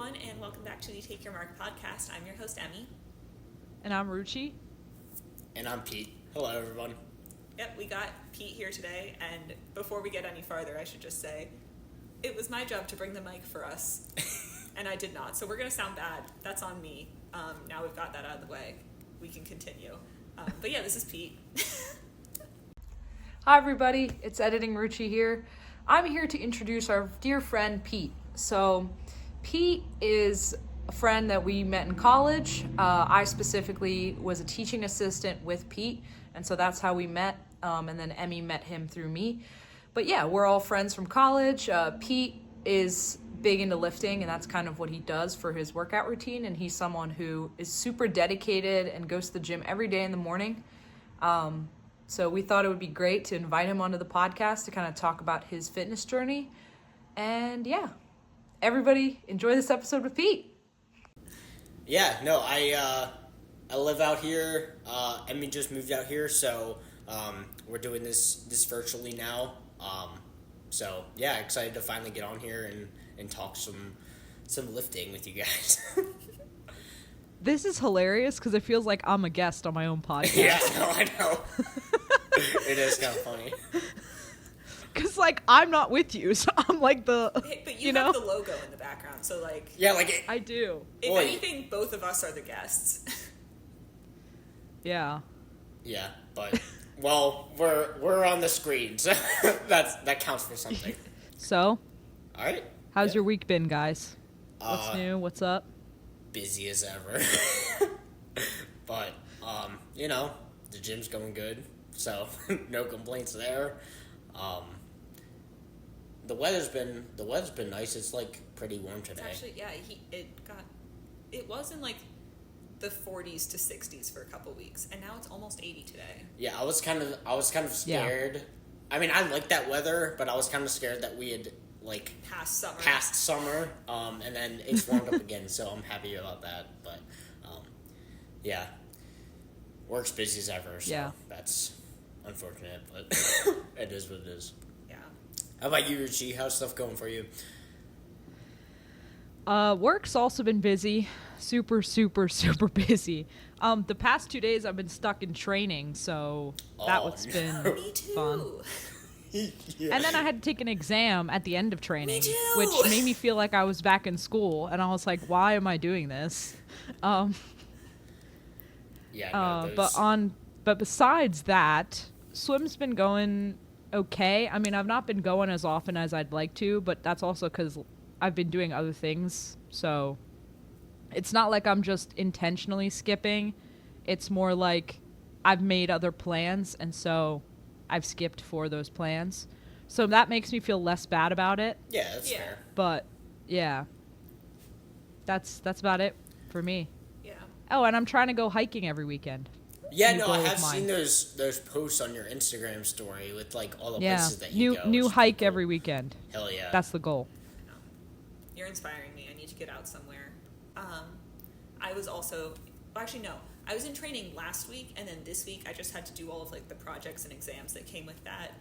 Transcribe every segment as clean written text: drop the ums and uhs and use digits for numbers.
everyone, and welcome back to the Take Your Mark podcast. I'm your host, Emme. And I'm Ruchi. And I'm Pete. Hello, everyone. Yep, we got Pete here today, and before we get any farther, I should just say, it was my job to bring the mic for us, and I did not, so we're going to sound bad. That's on me. Now we've got that out of the way. We can continue. But yeah, this is Pete. Hi, everybody. It's Editing Ruchi here. I'm here to introduce our dear friend, Pete. So, Pete is a friend that we met in college. I specifically was a teaching assistant with Pete, and so that's how we met, and then Emmy met him through me. But yeah, we're all friends from college. Pete is big into lifting, and that's kind of what he does for his workout routine, and he's someone who is super dedicated and goes to the gym every day in the morning. So we thought it would be great to invite him onto the podcast to kind of talk about his fitness journey. And yeah, everybody enjoy this episode with Pete. Yeah, no, I live out here. Emmy just moved out here, so we're doing this virtually now. So yeah, excited to finally get on here and talk some lifting with you guys. This is hilarious because it feels like I'm a guest on my own podcast. Yeah, no, I know. It is kind of funny. Because, like, I'm not with you, so I'm like the, But you have the logo in the background, so like... Yeah, like... I do. If anything, both of us are the guests. Yeah. Yeah, but... Well, we're on the screen, so that counts for something. So? Alright. How's your week been, guys? What's new? What's up? Busy as ever. But, the gym's going good, so no complaints there. The weather's been nice. It's like pretty warm today. It's actually, yeah, it was in like the 40s to 60s for a couple weeks, and now it's almost 80 today. Yeah, I was kind of scared. Yeah. I mean, I like that weather, but I was kind of scared that we had like past summer, and then it's warmed up again. So I'm happy about that. But yeah, work's busy as ever. So that's unfortunate, but it is what it is. Yeah. How about you, Ruchi? How's stuff going for you? Work's also been busy. Super, super, super busy. The past 2 days I've been stuck in training, so that's been Me too. fun. Yeah. And then I had to take an exam at the end of training, which made me feel like I was back in school, and I was like, why am I doing this? But besides that, swim's been going okay. I mean, I've not been going as often as I'd like to, but that's also because I've been doing other things, so it's not like I'm just intentionally skipping. It's more like I've made other plans, and so I've skipped for those plans. So that makes me feel less bad about it. Yeah, that's fair. But, yeah. That's about it for me. Yeah. Oh, and I'm trying to go hiking every weekend. Yeah, no, I have seen those posts on your Instagram story with like all the places that you go. New hike every weekend. Hell yeah. That's the goal. You're inspiring me. I need to get out somewhere. I was also... Actually, no. I was in training last week, and then this week I just had to do all of like the projects and exams that came with that.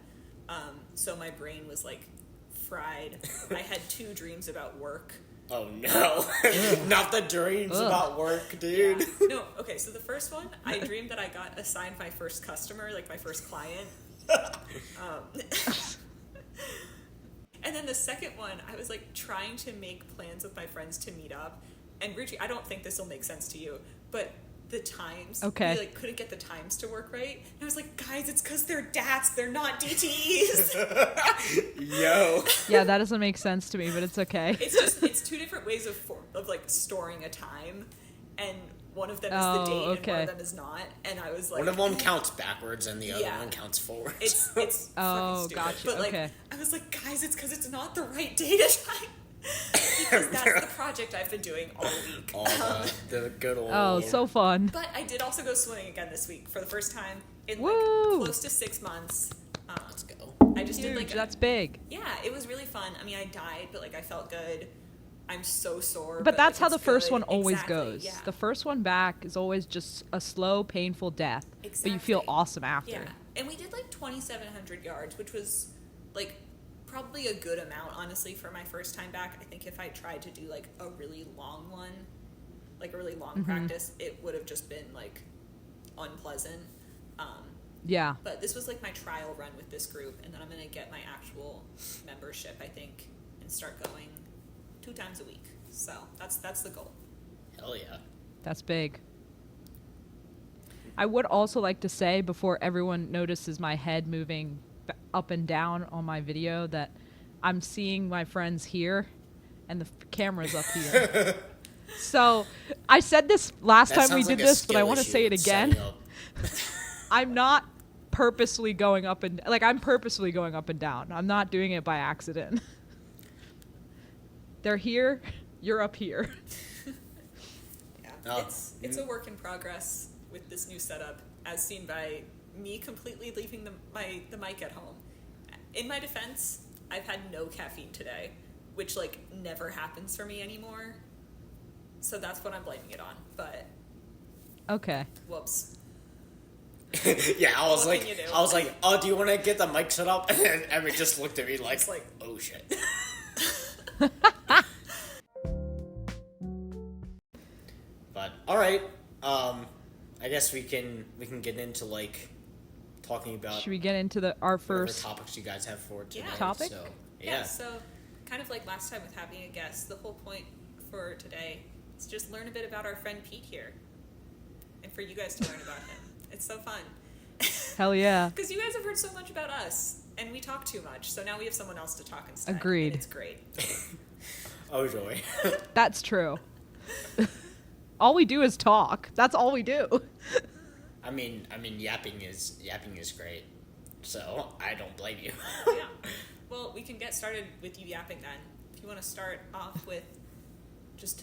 So my brain was like fried. I had 2 dreams about work. Oh no. Not the dreams about work, dude. Yeah. No, okay, so the first one, I dreamed that I got assigned my first customer, like my first client. And then the second one, I was like trying to make plans with my friends to meet up. And Ruchi, I don't think this will make sense to you, but the times, we like couldn't get the times to work right. And I was like, guys, it's because they're DATs, they're not DTEs. Yo. Yeah, that doesn't make sense to me, but it's okay. It's 2 different ways of like storing a time, and one of them is the date and one of them is not. And I was like, one of them counts backwards and the other one counts forwards. It's fucking stupid. Gotcha. But like, I was like, guys, it's because it's not the right data time. Because that's the project I've been doing all week. The good old... Oh, so fun. But I did also go swimming again this week for the first time in like close to 6 months. Let's go. I just did like... That's big. Yeah, it was really fun. I mean, I died, but like I felt good. I'm so sore. But that's like, how the first one always exactly, goes. Yeah. The first one back is always just a slow, painful death. Exactly. But you feel awesome after. Yeah. And we did like 2,700 yards, which was like probably a good amount, honestly, for my first time back. I think if I tried to do like a really long one, like a really long practice, it would have just been like unpleasant. Yeah. But this was like my trial run with this group, and then I'm gonna get my actual membership, I think, and start going 2 times a week. So that's the goal. Hell yeah. That's big. I would also like to say, before everyone notices my head moving up and down on my video, that I'm seeing my friends here and the camera's up here. So I said this last time we did this, but I want to say it again. I'm not purposely going up and I'm purposely going up and down. I'm not doing it by accident. They're here, you're up here. Yeah, it's a work in progress with this new setup, as seen by me completely leaving the mic at home. In my defense, I've had no caffeine today, which like never happens for me anymore. So that's what I'm blaming it on. But okay. Whoops. Yeah, I was like, oh, do you want to get the mic set up? And then Emma just looked at me like oh shit. But all right, I guess we can get into like talking about. Should we get into our first topics you guys have for today? Topic? So, yeah. So kind of like last time with having a guest, the whole point for today is just learn a bit about our friend Pete here, and for you guys to learn about him. It's so fun. Hell yeah. Because you guys have heard so much about us, and we talk too much, so now we have someone else to talk instead. Agreed. And it's great. Oh, joy. That's true. All we do is talk. That's all we do. I mean, yapping is great, so I don't blame you. Yeah. Well, we can get started with you yapping then. If you want to start off with, just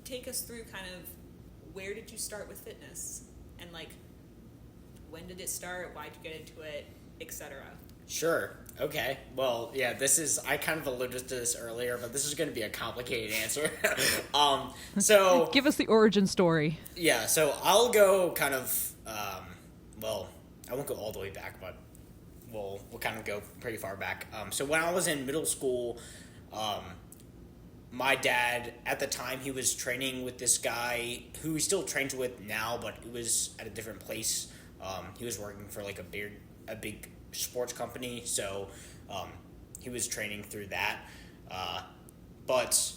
take us through kind of where did you start with fitness, and like when did it start, why'd you get into it, etc. Sure. Okay. Well, yeah, I kind of alluded to this earlier, but this is going to be a complicated answer. So give us the origin story. Yeah, so I'll go kind of, well, I won't go all the way back, but we'll kind of go pretty far back. So when I was in middle school, my dad, at the time, he was training with this guy who he still trains with now, but it was at a different place. He was working for like a big sports company, so he was training through that. But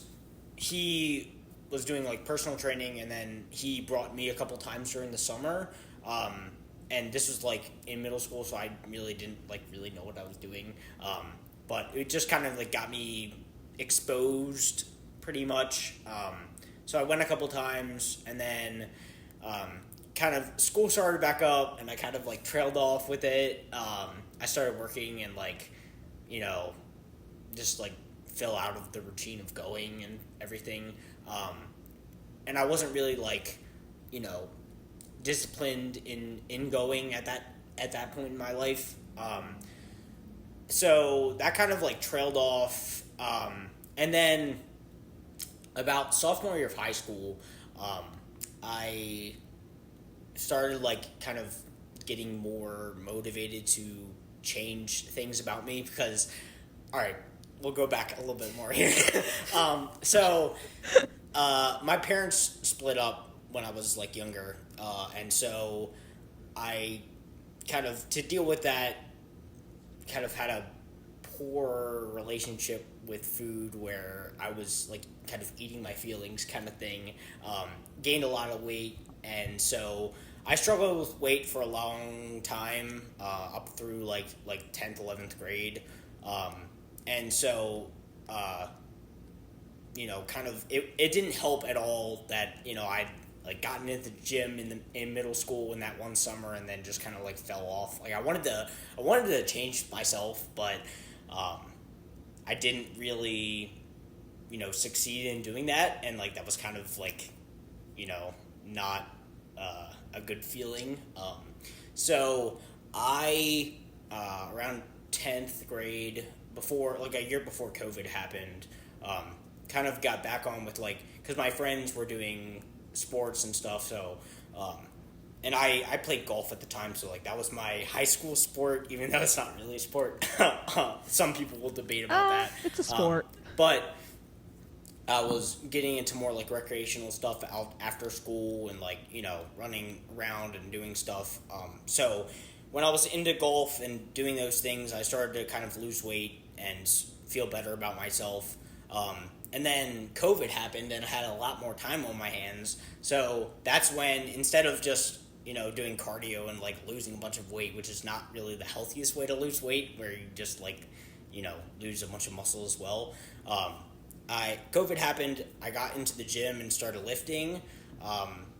he was doing like personal training, and then he brought me a couple times during the summer. And this was like in middle school, so I really didn't really know what I was doing. But it just kind of like got me exposed pretty much. So I went a couple times, and then kind of school started back up, and I kind of like trailed off with it. I started working and just like fell out of the routine of going and everything. And I wasn't really disciplined in going at that point in my life. So that kind of trailed off. And then about sophomore year of high school, I started kind of getting more motivated to change things about me because, all right, we'll go back a little bit more here. So my parents split up when I was younger, and so I kind of, to deal with that, kind of had a poor relationship with food where I was kind of eating my feelings kind of thing. Gained a lot of weight, and so I struggled with weight for a long time, up through 10th, 11th grade. And so, kind of, it didn't help at all that, I'd gotten into the gym in middle school in that one summer and then just kind of fell off. I wanted to change myself, but, I didn't really, succeed in doing that. And that was kind of not, a good feeling. So I, around 10th grade, before a year before COVID happened, kind of got back on with because my friends were doing sports and stuff, so and I played golf at the time, so like that was my high school sport, even though it's not really a sport. Some people will debate about that. It's a sport. But I was getting into more like recreational stuff out after school and like, running around and doing stuff. So when I was into golf and doing those things, I started to kind of lose weight and feel better about myself. And then COVID happened and I had a lot more time on my hands. So that's when, instead of just, doing cardio and like losing a bunch of weight, which is not really the healthiest way to lose weight, where you just like, lose a bunch of muscle as well. COVID happened, I got into the gym and started lifting,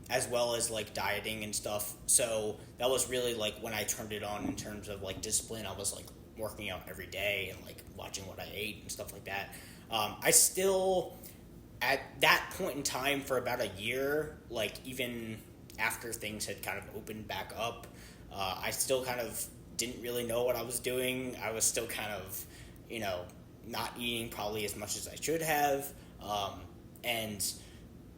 as well as like dieting and stuff. So that was really like when I turned it on in terms of like discipline. I was like working out every day and like watching what I ate and stuff like that. I still, at that point in time for about a year, like even after things had kind of opened back up, I still kind of didn't really know what I was doing. I was still kind of, not eating probably as much as I should have, and,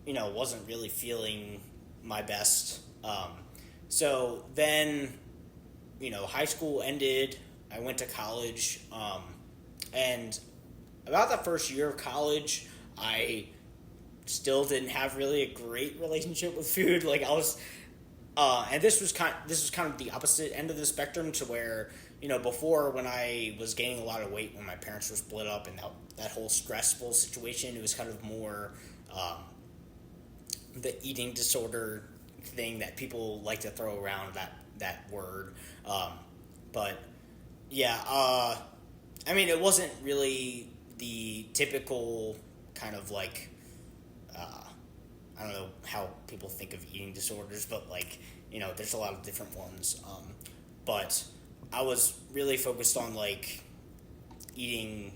wasn't really feeling my best. So then, high school ended, I went to college, and about the first year of college, I still didn't have really a great relationship with food. Like I was, and this was kind of the opposite end of the spectrum, to where, before, when I was gaining a lot of weight when my parents were split up and that whole stressful situation, it was kind of more the eating disorder thing that people like to throw around, that word. But yeah, I mean, it wasn't really the typical kind of like, I don't know how people think of eating disorders, but like, there's a lot of different ones. But I was really focused on like eating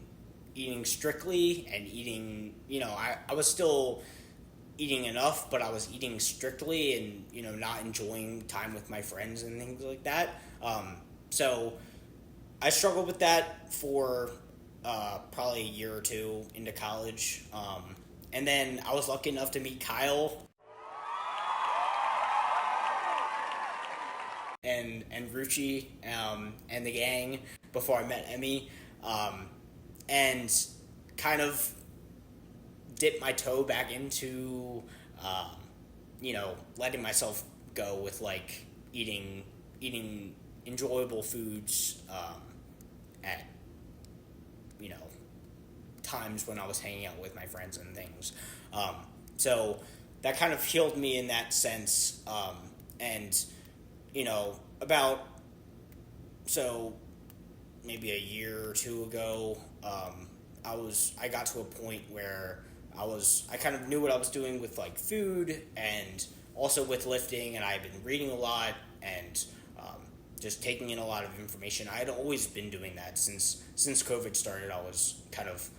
strictly and eating, I was still eating enough, but I was eating strictly and, not enjoying time with my friends and things like that. So I struggled with that for probably a year or two into college. And then I was lucky enough to meet Kyle and Ruchi and the gang before I met Emme, and kind of dipped my toe back into letting myself go with like eating enjoyable foods at times when I was hanging out with my friends and things. So that kind of healed me in that sense. And, maybe a year or two ago, I got to a point where I kind of knew what I was doing with like food and also with lifting, and I had been reading a lot and just taking in a lot of information. I had always been doing that since COVID started. I was kind of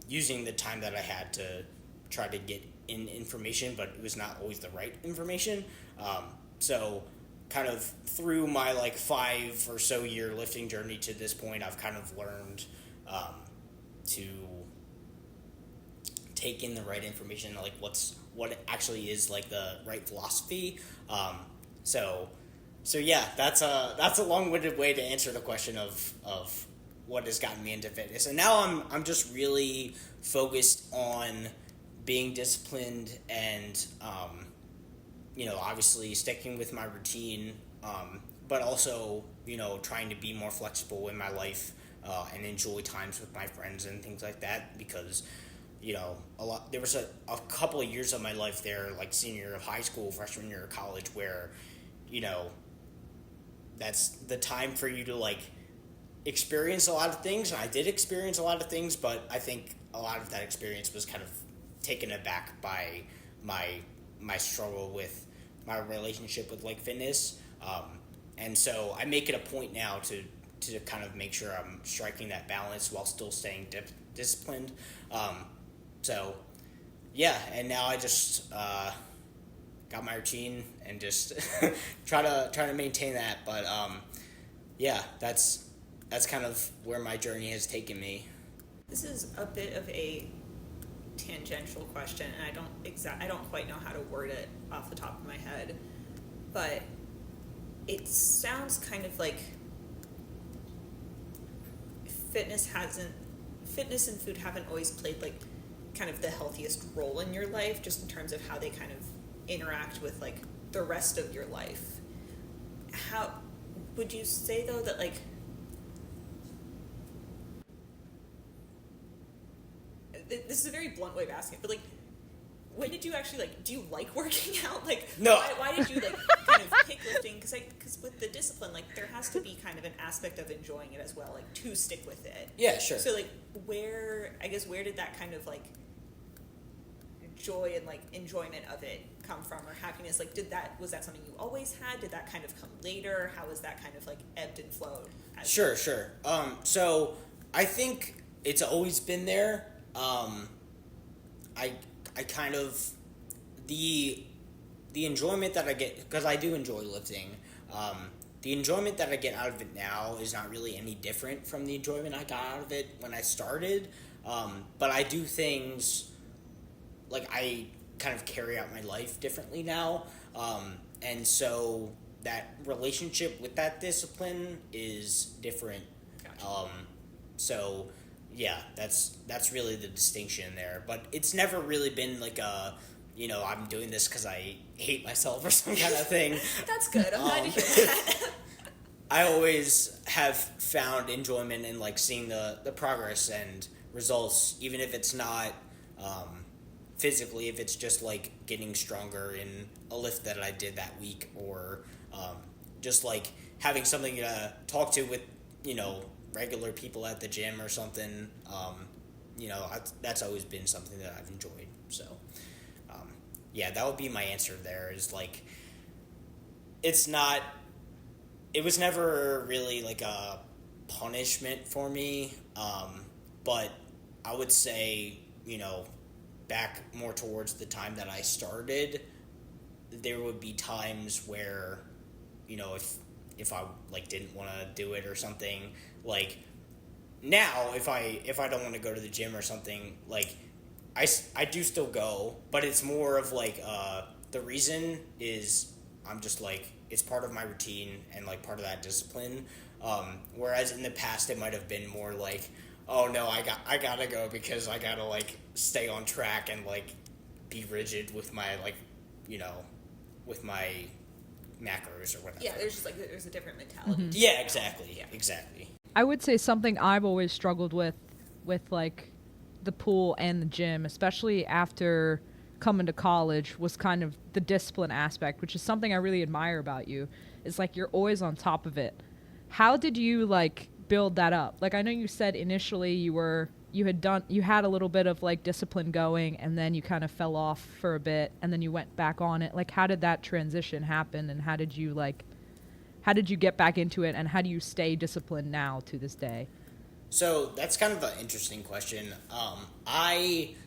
using the time that I had to try to get in information, but it was not always the right information. So kind of through my like 5 or so year lifting journey to this point, I've kind of learned to take in the right information, like what actually is like the right philosophy. So yeah, that's a long-winded way to answer the question of what has gotten me into fitness. And now I'm just really focused on being disciplined and obviously sticking with my routine, but also trying to be more flexible in my life and enjoy times with my friends and things like that, because there was a couple of years of my life there, like senior year of high school, freshman year of college, where that's the time for you to like experience a lot of things. And I did experience a lot of things, but I think a lot of that experience was kind of taken aback by my struggle with my relationship with like fitness. And so I make it a point now to kind of make sure I'm striking that balance while still staying disciplined. So yeah, and now I just got my routine and just try to maintain that. But yeah, that's kind of where my journey has taken me. This is a bit of a tangential question, and I don't quite know how to word it off the top of my head. but it sounds kind of like fitness and food haven't always played like kind of the healthiest role in your life, just in terms of how they kind of interact with like the rest of your life. How would you say though that like this is a very blunt way of asking it, but like when did you actually like, do you like working out? Like, no. Why did you like kind of pick lifting? Because with the discipline, like there has to be kind of an aspect of enjoying it as well, like to stick with it. Yeah, sure. So like where did that kind of like joy and like enjoyment of it come from, or happiness? Like was that something you always had? Did that kind of come later? How was that kind of like ebbed and flowed? Sure. So I think it's always been there. I kind of, the enjoyment that I get, because I do enjoy lifting, the enjoyment that I get out of it now is not really any different from the enjoyment I got out of it when I started, but I do things, like I kind of carry out my life differently now, and so that relationship with that discipline is different. Gotcha. So yeah, that's really the distinction there. But it's never really been like a, I'm doing this because I hate myself or some kind of thing. That's good. I'm glad to hear that. I always have found enjoyment in like seeing the progress and results, even if it's not physically, if it's just like getting stronger in a lift that I did that week, or just like having something to talk to with, regular people at the gym or something. That's always been something that I've enjoyed. So, that would be my answer there, is like, it was never really like a punishment for me. But I would say, back more towards the time that I started, there would be times where, if I like didn't want to do it or something, like now if I don't want to go to the gym or something, like I do still go, but it's more of like the reason is I'm just like, it's part of my routine and like part of that discipline, whereas in the past it might have been more like, oh no, I gotta go because I gotta like stay on track and like be rigid with my like, with my macros or whatever. Yeah, there's a different mentality. Mm-hmm. Yeah, exactly. I would say something I've always struggled with like the pool and the gym, especially after coming to college, was kind of the discipline aspect, which is something I really admire about you. Is like you're always on top of it. How did you like build that up? Like I know you said initially you had a little bit of like discipline going, and then you kind of fell off for a bit, and then you went back on it. Like how did that transition happen, and how did you get back into it, and how do you stay disciplined now to this day? So that's kind of an interesting question.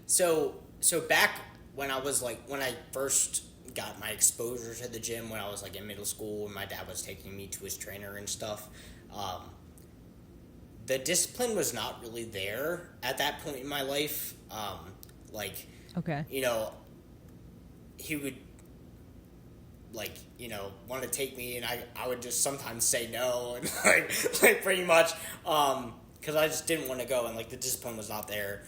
So back when I first got my exposure to the gym, when I was like in middle school, and my dad was taking me to his trainer and stuff, the discipline was not really there at that point in my life. Okay. He would want to take me, and I would just sometimes say no, and like pretty much, because I just didn't want to go, and like the discipline was not there.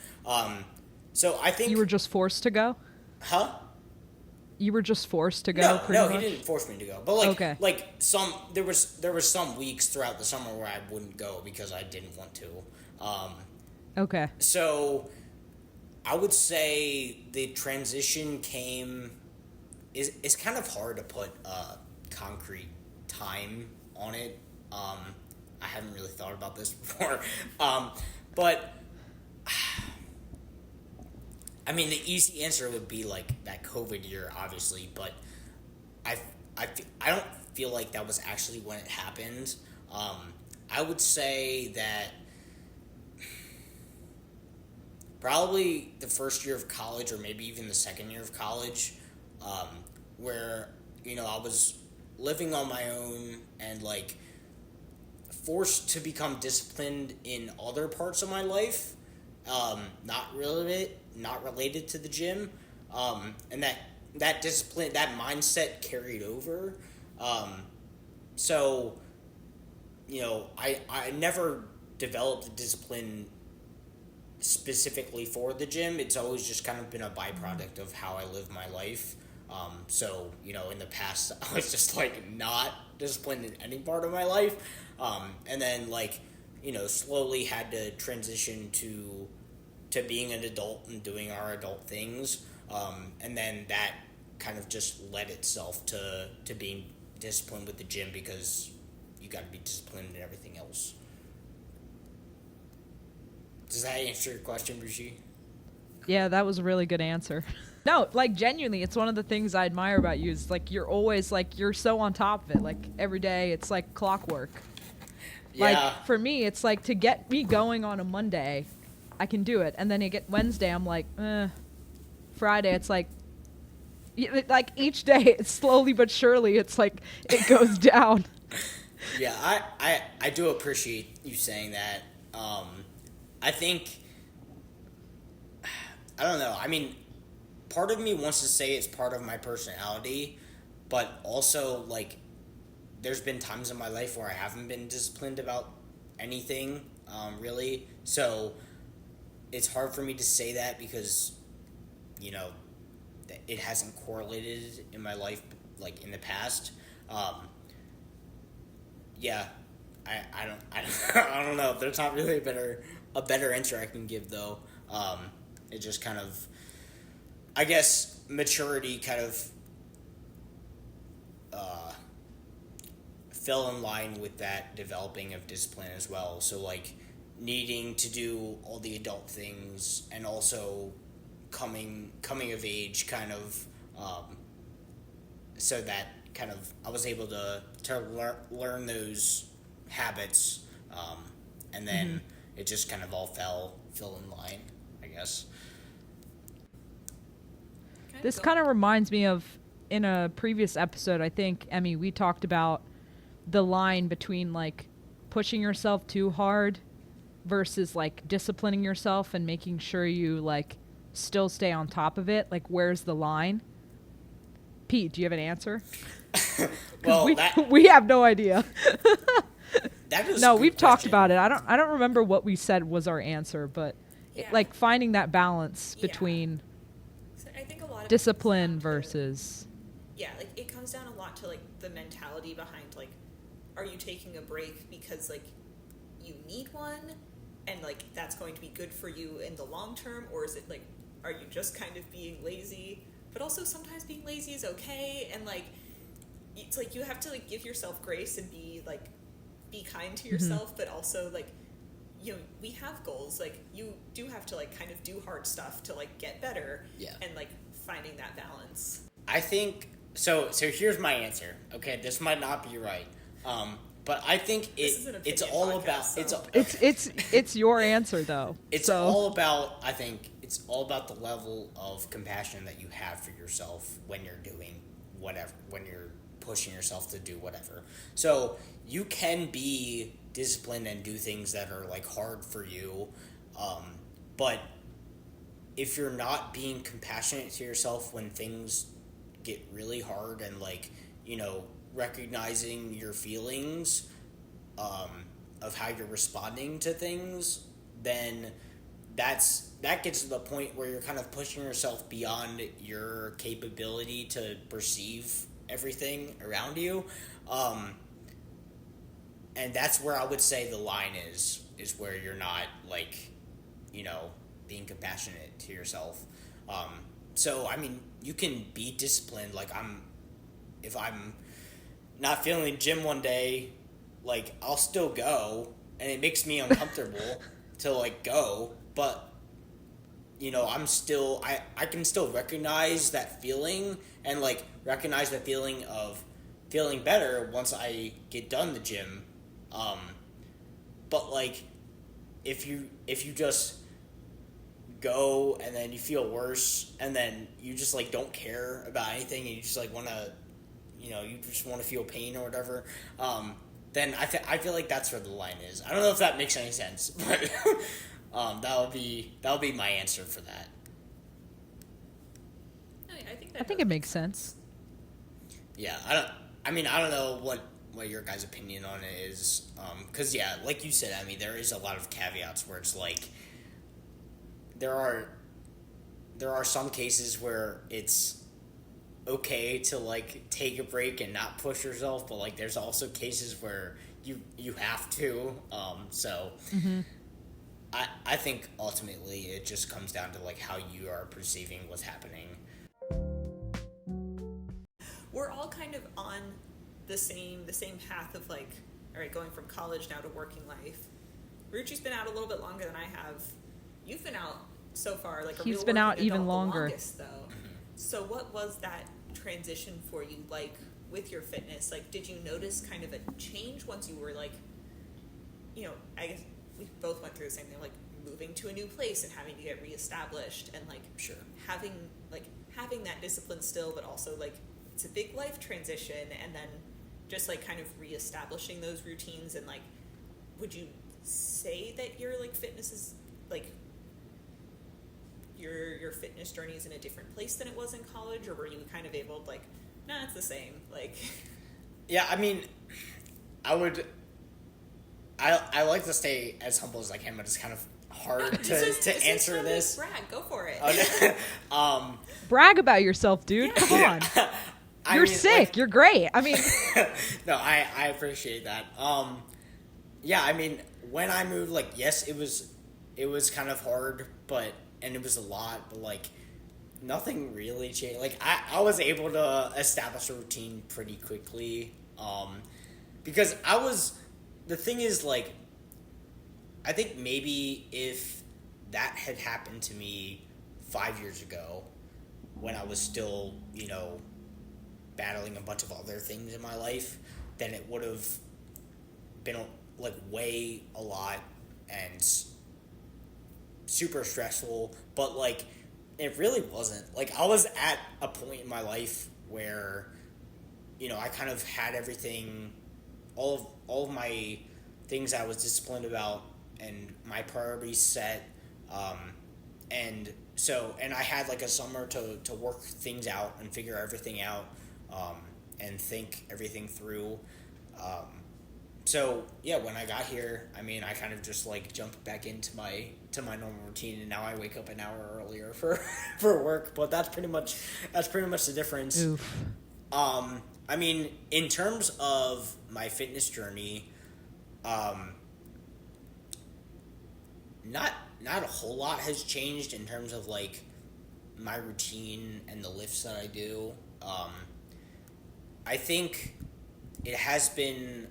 So I think you were just forced to go. Huh? You were just forced to go. No, he didn't force me to go. But like, okay. There was some weeks throughout the summer where I wouldn't go because I didn't want to. Okay. So I would say the transition is kind of hard to put a concrete time on it. I haven't really thought about this before, but. I mean, the easy answer would be like that COVID year, obviously, but I don't feel like that was actually when it happened. I would say that probably the first year of college, or maybe even the second year of college, where I was living on my own and like forced to become disciplined in other parts of my life. Not related to the gym, and that discipline, that mindset carried over, So, I never developed a discipline specifically for the gym. It's always just kind of been a byproduct of how I live my life. So, in the past, I was just, not disciplined in any part of my life. And then, slowly had to transition to being an adult and doing our adult things. And then that kind of just led itself to being disciplined with the gym, because you got to be disciplined in everything else. Does that answer your question, Ruchi? Yeah, that was a really good answer. No, genuinely, it's one of the things I admire about you is you're always you're so on top of it. Every day, it's like clockwork. Yeah. For me, it's to get me going on a Monday, I can do it, and then you get Wednesday, I'm Friday, it's each day, it's slowly but surely, it's it goes down. Yeah, I do appreciate you saying that. I think, I don't know, I mean, part of me wants to say it's part of my personality, but also, there's been times in my life where I haven't been disciplined about anything, really, so it's hard for me to say that because, it hasn't correlated in my life, in the past. Yeah, I don't know. There's not really a better answer I can give, though. It just kind of, I guess, maturity kind of fell in line with that developing of discipline as well. So, needing to do all the adult things and also coming of age kind of, so that kind of I was able to learn those habits, and then it just kind of all fell in line, I guess. This kind of reminds me of, in a previous episode, I think, Emmy, we talked about the line between pushing yourself too hard versus disciplining yourself and making sure you still stay on top of it. Where's the line? Pete, do you have an answer? Well, we have no idea. No, we've talked about it. I don't remember what we said was our answer, but finding that balance between so I think a lot of discipline versus it comes down a lot to the mentality behind are you taking a break because you need one and that's going to be good for you in the long term, or is it are you just kind of being lazy? But also sometimes being lazy is okay, and it's you have to give yourself grace and be kind to yourself, but also we have goals. You do have to kind of do hard stuff to get better. Yeah. And finding that balance. I think so here's my answer. Okay, this might not be right. But I think it's all about it's your answer though. All about, I think it's all about the level of compassion that you have for yourself when you're doing whatever, when you're pushing yourself to do whatever. So you can be disciplined and do things that are hard for you, but if you're not being compassionate to yourself when things get really hard and recognizing your feelings, of how you're responding to things, then that gets to the point where you're kind of pushing yourself beyond your capability to perceive everything around you, and that's where I would say the line is where you're not being compassionate to yourself. So I mean, you can be disciplined. If I'm not feeling the gym one day, I'll still go, and it makes me uncomfortable to go, but I'm still, I can still recognize that feeling and recognize the feeling of feeling better once I get done the gym. But if you just go and then you feel worse and then you just don't care about anything and you just want to, you just want to feel pain or whatever, then I feel that's where the line is. I don't know if that makes any sense, but that would be my answer for that. I think it makes sense. Yeah, I mean, I don't know what your guys' opinion on it is. Because, yeah, like you said, I mean, there is a lot of caveats where it's like, there are some cases where it's okay to, like, take a break and not push yourself, but, like, there's also cases where you have to. So I think ultimately it just comes down to, like, how you are perceiving what's happening. We're all kind of on the same path of, like, all right, going from college now to working life. Ruchi's been out a little bit longer than I have. You've been out so far, like, he's been out even longer. The longest, though. So what was that transition for you like with your fitness? Like, did you notice kind of a change once you were, like, you know, I guess we both went through the same thing, like moving to a new place and having to get reestablished and, like, Sure. having that discipline still, but also, like, it's a big life transition, and then just, like, kind of reestablishing those routines. And, like, would you say that your, like, fitness is, like, your fitness journey is in a different place than it was in college, or were you kind of able to, like, nah, it's the same, like? Yeah, I mean, I like to stay as humble as I can, but it's kind of hard to answer this. Brag, go for it. Brag about yourself, dude. Come on. You're sick. Like, you're great. I mean, no, I appreciate that. Yeah, I mean, when I moved, like, yes, it was kind of hard, and it was a lot, but, like, nothing really changed. Like, I was able to establish a routine pretty quickly, because the thing is, like, I think maybe if that had happened to me 5 years ago, when I was still, you know, battling a bunch of other things in my life, then it would have been, like, way a lot and super stressful, but, like, it really wasn't. Like, I was at a point in my life where, you know, I kind of had everything, all of my things I was disciplined about and my priorities set, and I had, like, a summer to work things out and figure everything out, and think everything through. So yeah, when I got here, I mean, I kind of just, like, jumped back into my normal routine, and now I wake up an hour earlier for work. But that's pretty much the difference. Oof. I mean, in terms of my fitness journey, not a whole lot has changed in terms of, like, my routine and the lifts that I do. I think it has been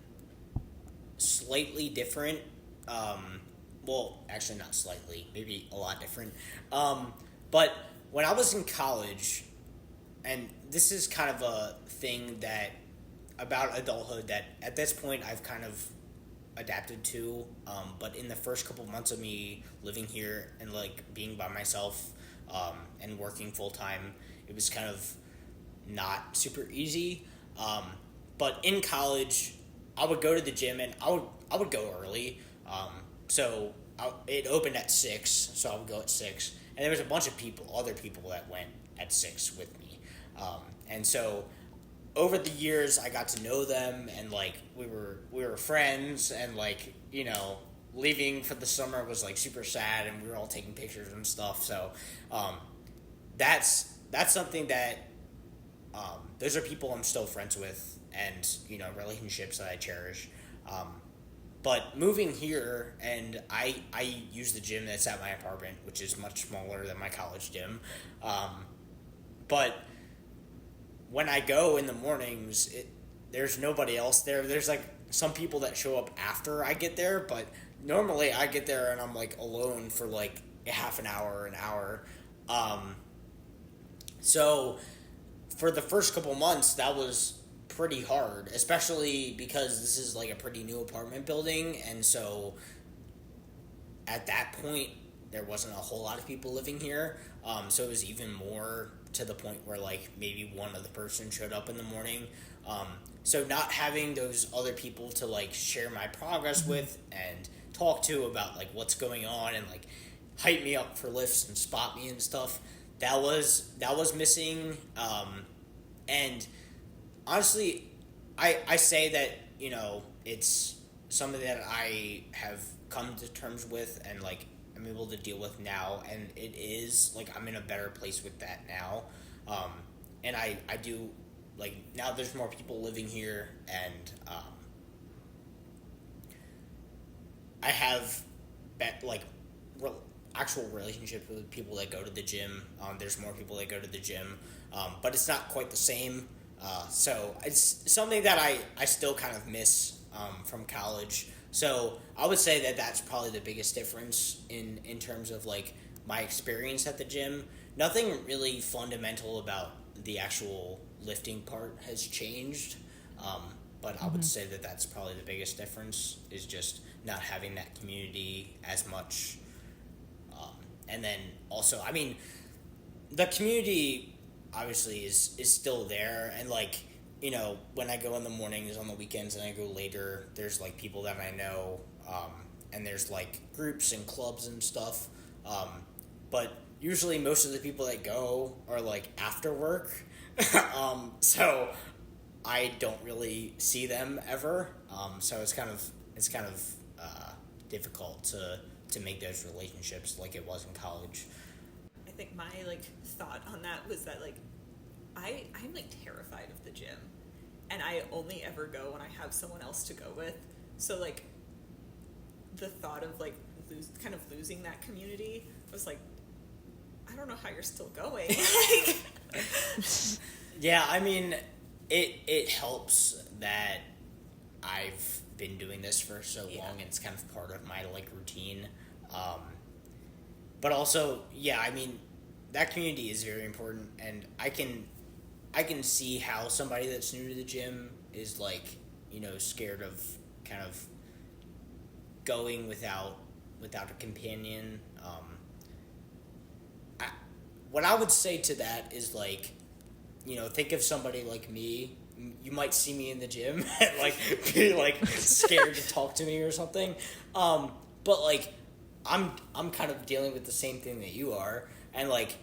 slightly different. Well, actually not slightly, maybe a lot different. But when I was in college, and this is kind of a thing that about adulthood that at this point I've kind of adapted to, but in the first couple months of me living here and, like, being by myself, and working full time, it was kind of not super easy. But in college, I would go to the gym, and I would go early. So it opened at 6, so I would go at 6, and there was a bunch of other people that went at 6 with me. And so over the years, I got to know them, and, like, we were friends, and, like, you know, leaving for the summer was, like, super sad, and we were all taking pictures and stuff. So that's something that those are people I'm still friends with, and, you know, relationships that I cherish. But moving here, and I use the gym that's at my apartment, which is much smaller than my college gym. But when I go in the mornings, there's nobody else there. There's, like, some people that show up after I get there, but normally I get there and I'm, like, alone for, like, a half an hour, an hour. So for the first couple months, that was pretty hard, especially because this is, like, a pretty new apartment building, and so at that point there wasn't a whole lot of people living here, so it was even more to the point where, like, maybe one other person showed up in the morning, so not having those other people to, like, share my progress with and talk to about, like, what's going on and, like, hype me up for lifts and spot me and stuff, that was missing. And honestly, I say that, it's something that I have come to terms with and, like, I'm able to deal with now, and it is, like, I'm in a better place with that now. And I do, like, now there's more people living here, and I have, actual relationships with people that go to the gym. There's more people that go to the gym, but it's not quite the same. So it's something that I still kind of miss from college. So I would say that that's probably the biggest difference in terms of, like, my experience at the gym. Nothing really fundamental about the actual lifting part has changed, but I would say that that's probably the biggest difference, is just not having that community as much. And then also, I mean, the community obviously is still there, and, like, when I go in the mornings, on the weekends, and I go later, there's, like, people that I know, and there's, like, groups and clubs and stuff, but usually most of the people that go are, like, after work, so I don't really see them ever, so it's kind of difficult to make those relationships like it was in college. I think my, like, thought on that was that, like, I'm, like, terrified of the gym, and I only ever go when I have someone else to go with, so, like, the thought of, like, losing that community was like, I don't know how you're still going. Like, yeah, I mean, it helps that I've been doing this for so long, and it's kind of part of my, like, routine. But also, yeah, I mean, that community is very important, and I can see how somebody that's new to the gym is, like, scared of kind of going without a companion. What I would say to that is, like, think of somebody like me. You might see me in the gym and, like, be, like, scared to talk to me or something. But, like, I'm kind of dealing with the same thing that you are, and, like,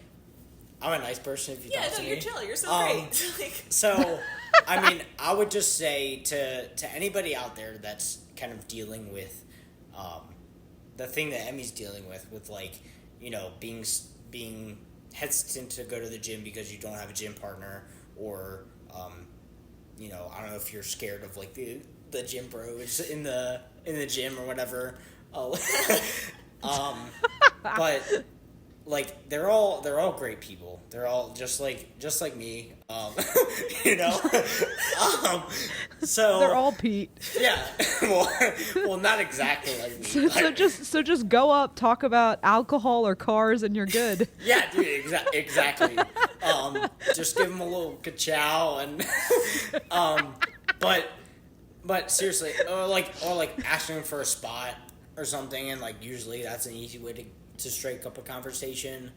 I'm a nice person if you talk to me. Yeah, no, you're chill. You're so great. Like, so, I mean, I would just say to anybody out there that's kind of dealing with the thing that Emmy's dealing with, like, being hesitant to go to the gym because you don't have a gym partner, or I don't know if you're scared of, like, the gym bros in the gym or whatever. But, like, they're all great people. They're all just like me. So They're all Pete. yeah. Well, not exactly like me. So just go up, talk about alcohol or cars, and you're good. Yeah, dude, exactly. Just give them a little ka-chow, and but seriously, or like asking for a spot or something, and, like, usually that's an easy way to strike up a conversation,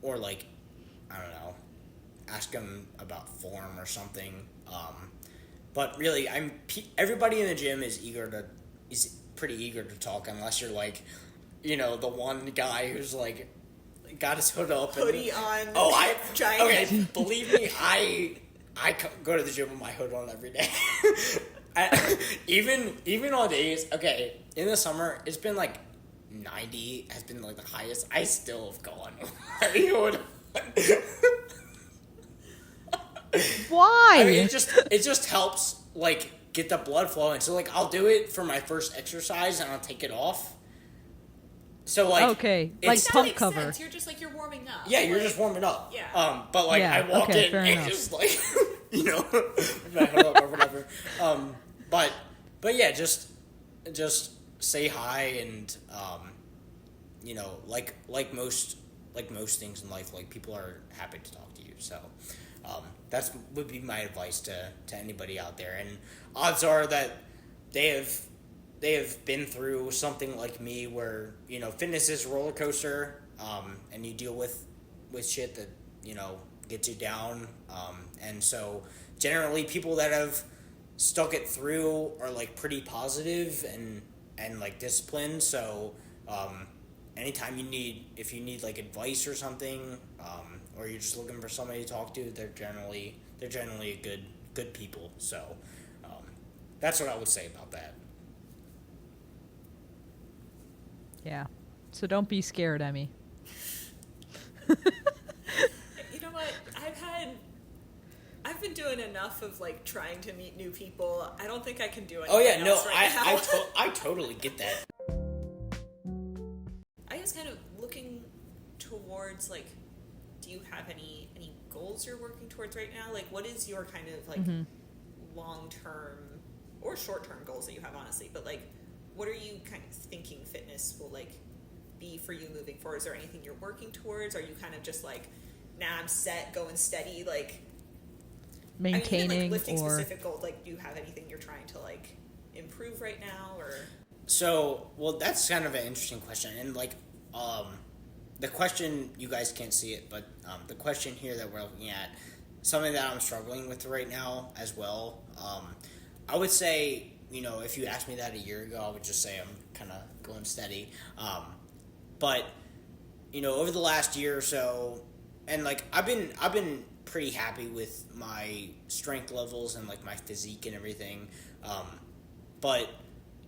or, like, I don't know, ask them about form or something. But really, everybody in the gym is pretty eager to talk, unless you're, like, the one guy who's, like, got his hood up, hoodie on. Oh, giant. Okay, believe me, I go to the gym with my hood on every day. Even on days, okay, in the summer, it's been, like, 90 has been, like, the highest. I still have gone with my hood on. Why? I mean, it just helps, like, get the blood flowing. So, like, I'll do it for my first exercise, and I'll take it off. So, like, okay, like that pump makes cover. sense. You're just, like, you're warming up. Yeah, you're just warming up. Yeah. But, like, Yeah, I walk okay, in fair and enough. just, like, with my hood up or whatever. But yeah, just say hi, and like most things in life, like, people are happy to talk to you. So that's would be my advice to anybody out there. And odds are that they have been through something like me, where fitness is a roller coaster, and you deal with shit that gets you down, and so generally people that have stuck it through are, like, pretty positive and like, disciplined. So anytime if you need like, advice or something, or you're just looking for somebody to talk to, they're generally a good people. So that's what I would say about that. Yeah. So don't be scared, Emmy. You know what? I've been doing enough of like trying to meet new people. I don't think I can do anything else right now. I totally get that. I was kind of looking towards like, do you have any goals you're working towards right now? Like, what is your kind of like long-term or short-term goals that you have, honestly? But like, what are you kind of thinking fitness will like be for you moving forward? Is there anything you're working towards? Are you kind of just like, nah, I'm set, going steady, like maintaining, even, like, lifting or specific goals? Like, do you have anything you're trying to like improve right now, or? So, well, that's kind of an interesting question, and like, the question, you guys can't see it, but the question here that we're looking at, something that I'm struggling with right now as well. I would say, you know, if you asked me that a year ago, I would just say I'm kind of going steady. But you know, over the last year or so, and like I've been pretty happy with my strength levels and like my physique and everything. But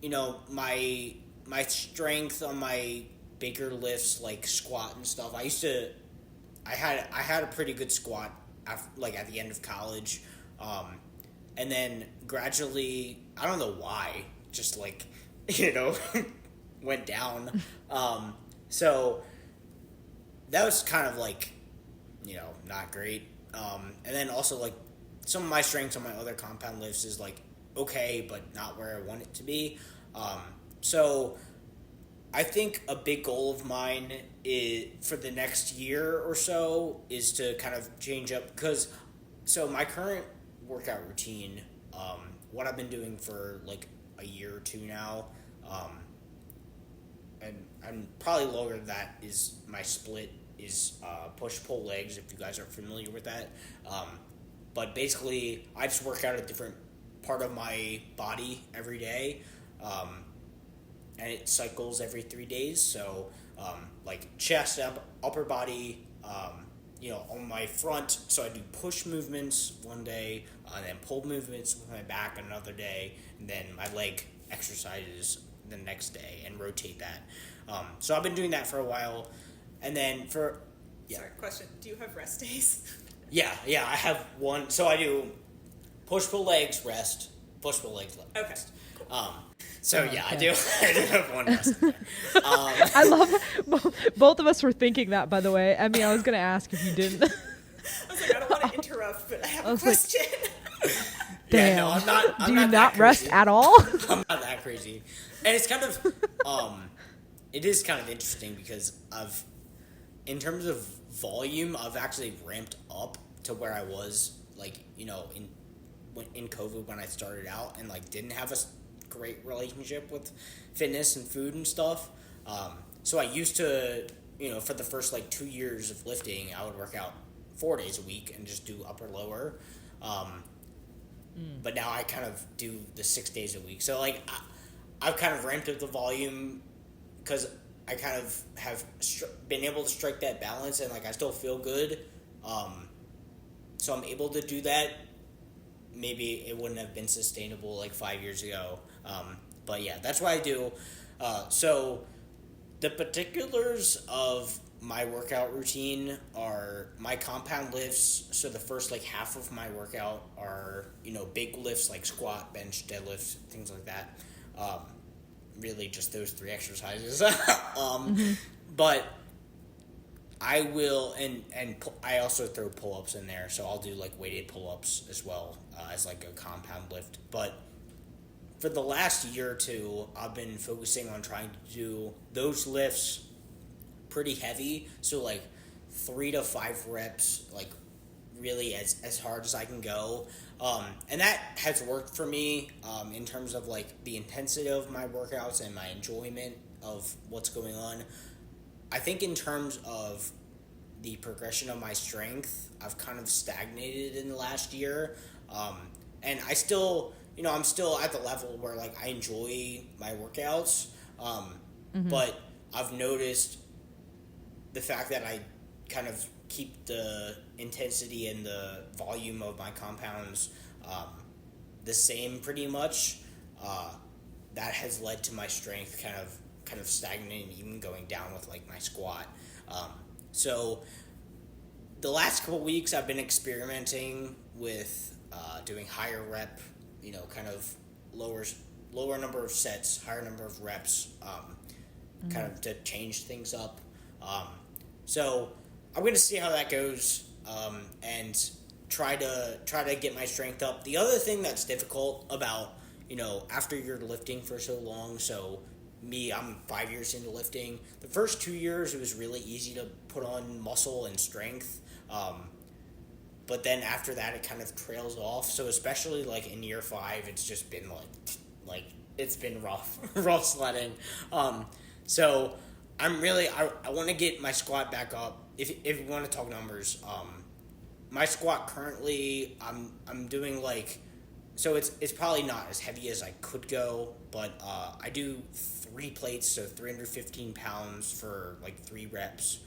you know, my strength on my bigger lifts like squat and stuff, I had a pretty good squat like at the end of college, and then gradually, I don't know why, just like, you know, went down. So that was kind of like, you know, not great. And then also like some of my strengths on my other compound lifts is like okay, but not where I want it to be. So I think a big goal of mine is for the next year or so is to kind of change up, because so my current workout routine, what I've been doing for like a year or two now, and probably longer than that, is my split is push-pull legs, if you guys are familiar with that. But basically, I just work out a different part of my body every day, and it cycles every 3 days. So, like chest, upper body, you know, on my front. So I do push movements one day, and then pull movements with my back another day, and then my leg exercises the next day, and rotate that. So I've been doing that for a while, and then for Sorry, question: do you have rest days? Yeah, I have one. So I do push-pull legs, rest, push-pull legs, rest. Okay. Cool. So yeah, okay. I do have one rest. I love both of us were thinking that, by the way. Emmy, I was going to ask if you didn't. I was like, I don't want to interrupt, but I have a question. Damn. Yeah, no, I'm not. Do you not rest at all? I'm not that crazy, and it's kind of, it is kind of interesting because in terms of volume, I've actually ramped up to where I was, like, you know, in COVID when I started out, and like didn't have a great relationship with fitness and food and stuff. So I used to, you know, for the first like 2 years of lifting, I would work out 4 days a week and just do upper lower. But now I kind of do the 6 days a week. So like I've kind of ramped up the volume because I kind of have been able to strike that balance, and like I still feel good. So I'm able to do that. Maybe it wouldn't have been sustainable like 5 years ago. But yeah, that's what I do. So the particulars of my workout routine are my compound lifts. So the first like half of my workout are, you know, big lifts like squat, bench, deadlifts, things like that. Really just those 3 exercises. But I will, and I also throw pull-ups in there, so I'll do like weighted pull-ups as well, as like a compound lift. But for the last year or two, I've been focusing on trying to do those lifts pretty heavy, so like 3 to 5 reps, like really as hard as I can go. And that has worked for me in terms of like the intensity of my workouts and my enjoyment of what's going on. I think in terms of the progression of my strength, I've kind of stagnated in the last year. And I still, you know, I'm still at the level where like I enjoy my workouts. But I've noticed the fact that I kind of keep the intensity and the volume of my compounds the same pretty much. That has led to my strength kind of stagnating, even going down with like my squat. So the last couple weeks I've been experimenting with doing higher rep, kind of lower number of sets, higher number of reps, kind of to change things up. So I'm going to see how that goes, and try to get my strength up. The other thing that's difficult about, after you're lifting for so long, so I'm 5 years into lifting. The first 2 years, it was really easy to put on muscle and strength. But then after that, it kind of trails off. So especially like in year 5, it's just been like it's been rough, rough sledding. So I'm really, I want to get my squat back up. If you want to talk numbers, my squat currently, I'm doing like, so it's probably not as heavy as I could go, but I do 3 plates, so 315 pounds for like 3 reps,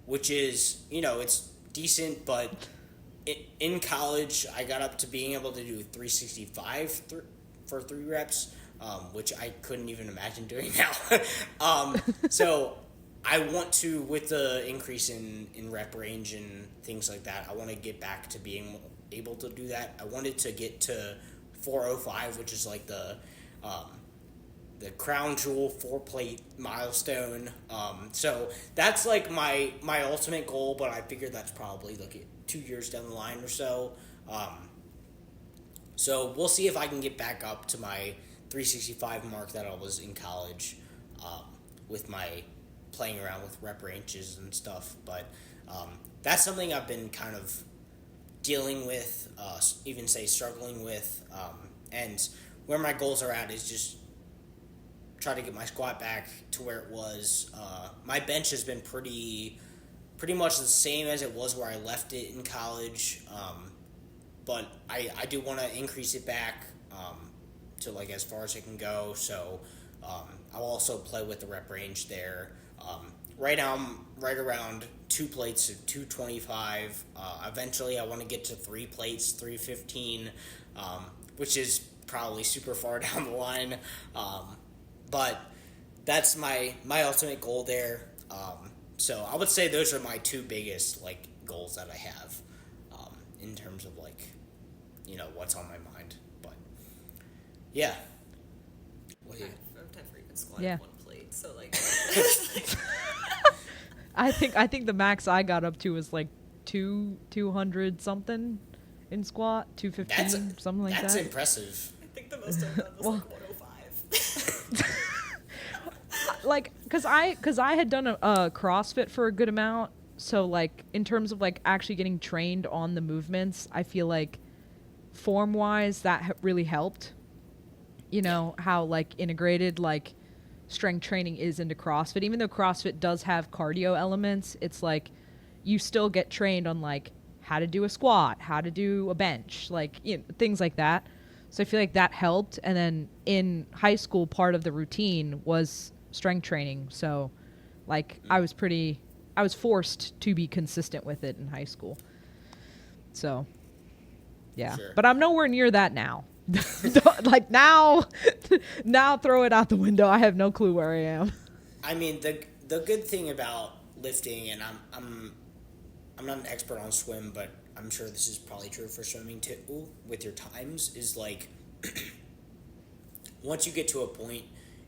which is, it's decent, but in college, I got up to being able to do 365 for 3 reps, which I couldn't even imagine doing now. So I want to, with the increase in rep range and things like that, I want to get back to being able to do that. I wanted to get to 405, which is like the crown jewel 4-plate milestone. So that's like my ultimate goal, but I figure that's probably like 2 years down the line or so. So we'll see if I can get back up to my 365 mark that I was in college, with my playing around with rep ranges and stuff. But that's something I've been kind of dealing with, even say struggling with, and where my goals are at is just try to get my squat back to where it was. My bench has been pretty much the same as it was where I left it in college, but I do want to increase it back to like as far as it can go. So I'll also play with the rep range there. Right now I'm right around 2 plates of 225. Eventually I want to get to 3 plates, 315, which is probably super far down the line. But that's my ultimate goal there. So I would say those are my 2 biggest like goals that I have, in terms of like, what's on my mind. But yeah. I've never even squatted Yeah. 1 plate, so like. I think the max I got up to was like 200 something in squat, 215, something like that. That's impressive. I think the most I've done was like 105. Like, cause I had done a CrossFit for a good amount, so like in terms of like actually getting trained on the movements, I feel like form wise that really helped. How like integrated like strength training is into CrossFit. Even though CrossFit does have cardio elements, it's like you still get trained on like how to do a squat, how to do a bench, like things like that. So I feel like that helped. And then in high school, part of the routine was strength training. So like I was forced to be consistent with it in high school. So yeah, Sure. But I'm nowhere near that now. Like now throw it out the window. I have no clue where I am. I mean, the good thing about lifting, and I'm not an expert on swim, but I'm sure this is probably true for swimming too, with your times, is like once you get to a point,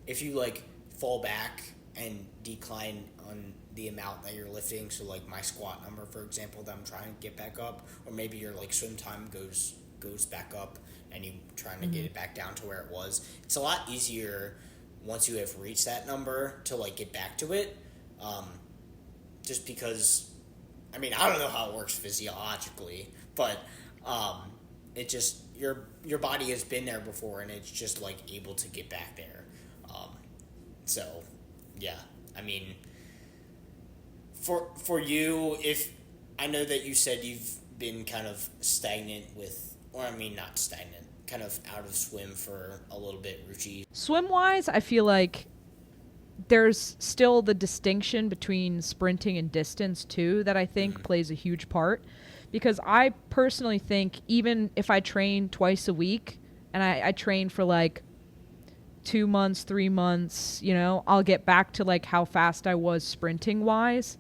if you like fall back and decline on the amount that you're lifting, so like my squat number, for example, that I'm trying to get back up, or maybe your like swim time goes back up and you trying to get it back down to where it was, it's a lot easier once you have reached that number to like get back to it, just because, I mean, I don't know how it works physiologically, but it just, your body has been there before and it's just like able to get back there. So yeah, I mean, for you, if I know that you said you've been kind of stagnant with, or I mean not stagnant, kind of out of swim for a little bit, Ruchi. Swim wise, I feel like there's still the distinction between sprinting and distance too that I think plays a huge part, because I personally think even if I train twice a week and I train for like 2 months, 3 months, you know, I'll get back to like how fast I was sprinting wise.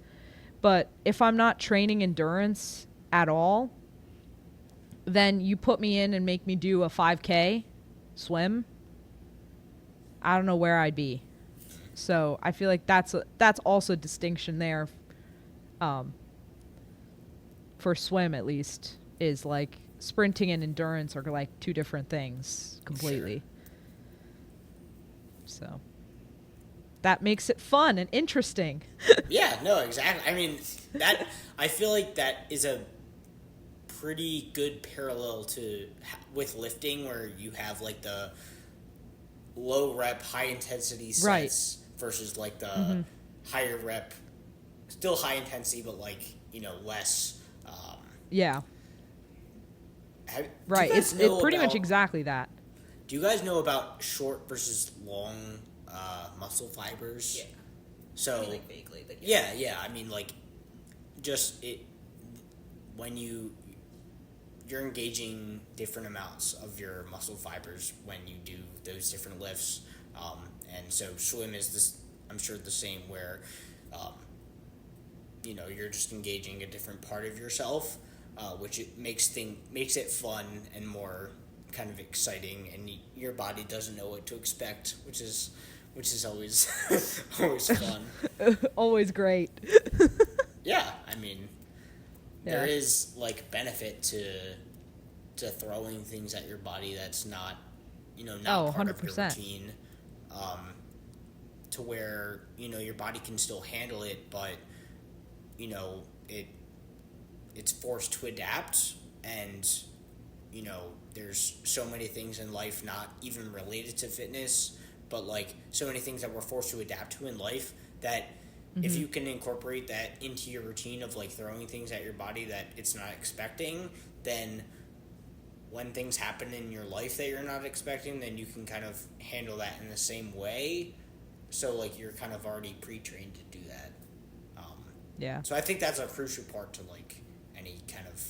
But if I'm not training endurance at all, then you put me in and make me do a 5K swim, I don't know where I'd be. So I feel like that's also a distinction there, for swim at least, is like sprinting and endurance are like two different things completely. Sure. So that makes it fun and interesting. Yeah, no, exactly. I mean, I feel like that is a pretty good parallel to with lifting, where you have like the low rep, high intensity sets, right, versus like the higher rep, still high intensity, but like, you know, less. Yeah. Right. It's pretty much exactly that. Do you guys know about short versus long muscle fibers? Yeah. So, I mean, like vaguely, but yeah. I mean, like, just when you're engaging different amounts of your muscle fibers when you do those different lifts, and so swim is this. I'm sure the same, where, you know, you're just engaging a different part of yourself, which it makes it fun and more kind of exciting, and your body doesn't know what to expect, which is always always fun. Always great. Yeah, I mean, there is like benefit to throwing things at your body that's not, you know, not part 100%. Of your routine, to where, you know, your body can still handle it, but, you know, it's forced to adapt, and, you know, there's so many things in life not even related to fitness, but like so many things that we're forced to adapt to in life that if you can incorporate that into your routine of like throwing things at your body that it's not expecting, then when things happen in your life that you're not expecting, then you can kind of handle that in the same way. So like you're kind of already pre-trained to do that. Yeah. So I think that's a crucial part to like any kind of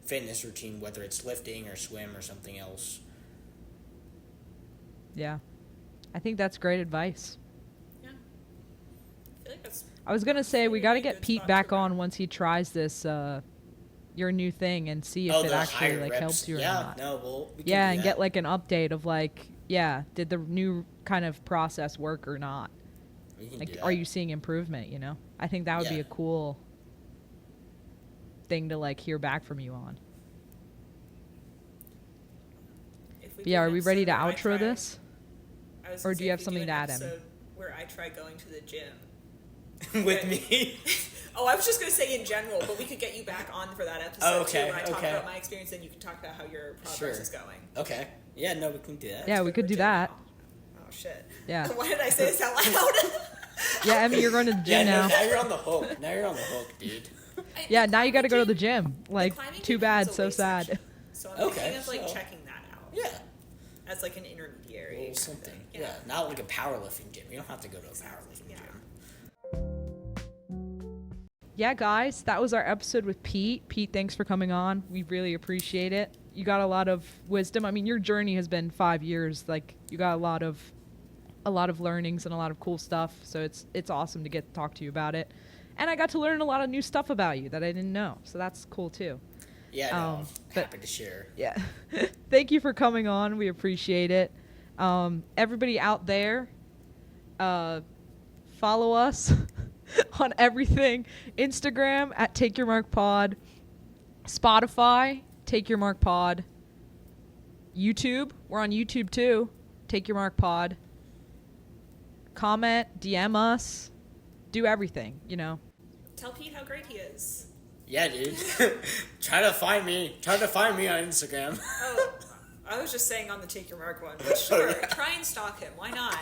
fitness routine, whether it's lifting or swim or something else. Yeah. I think that's great advice. Yeah. I feel like I was going to say, we got to get Pete back on once he tries this, your new thing, and see if it actually like helps you or not. We can get like an update of like, did the new kind of process work or not? Like, are you seeing improvement, you know? I think that would be a cool thing to like hear back from you on. Are we ready to outro this? Or do you have something to add, Emmy? Where I try going to the gym. With me? Oh, I was just going to say in general, but we could get you back on for that episode too, where I talk about my experience, and you can talk about how your progress is going. Okay. Yeah, no, we can do that. Yeah, we could do that. Oh, shit. Yeah. Why did I say this out loud? Yeah, Emmy, you're going to the gym now. Now you're on the hook. Dude. Now you got to go to the gym. Like, too bad, so sad. Section. So I'm thinking of like checking that out. Yeah. As like an intermediary. Or something. Yeah. Not like a powerlifting gym. You don't have to go to a powerlifting gym. Yeah, guys, that was our episode with Pete. Pete, thanks for coming on. We really appreciate it. You got a lot of wisdom. I mean, your journey has been 5 years. Like, you got a lot of learnings and a lot of cool stuff. So it's awesome to get to talk to you about it. And I got to learn a lot of new stuff about you that I didn't know. So that's cool too. Yeah, happy to share. Yeah. Thank you for coming on. We appreciate it. Everybody out there, follow us on everything. Instagram at Take Your Mark Pod. Spotify, Take Your Mark Pod. YouTube, we're on YouTube too. Take Your Mark Pod. Comment, DM us. Do everything, you know. Tell Pete how great he is. Yeah, dude. Try to find me on Instagram. Oh, I was just saying on the Take Your Mark one, but sure. Yeah. Try and stalk him. Why not?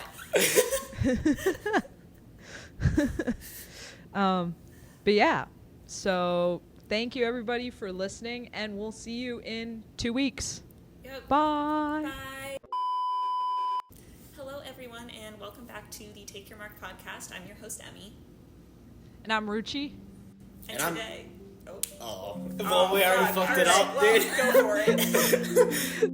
But yeah, so thank you everybody for listening, and we'll see you in 2 weeks. Yep. Bye. Bye. Hello everyone, and welcome back to the Take Your Mark podcast. I'm your host, Emmy. And I'm Ruchi. And today... Oh. Well, we already fucked it up, well, dude. Go for it.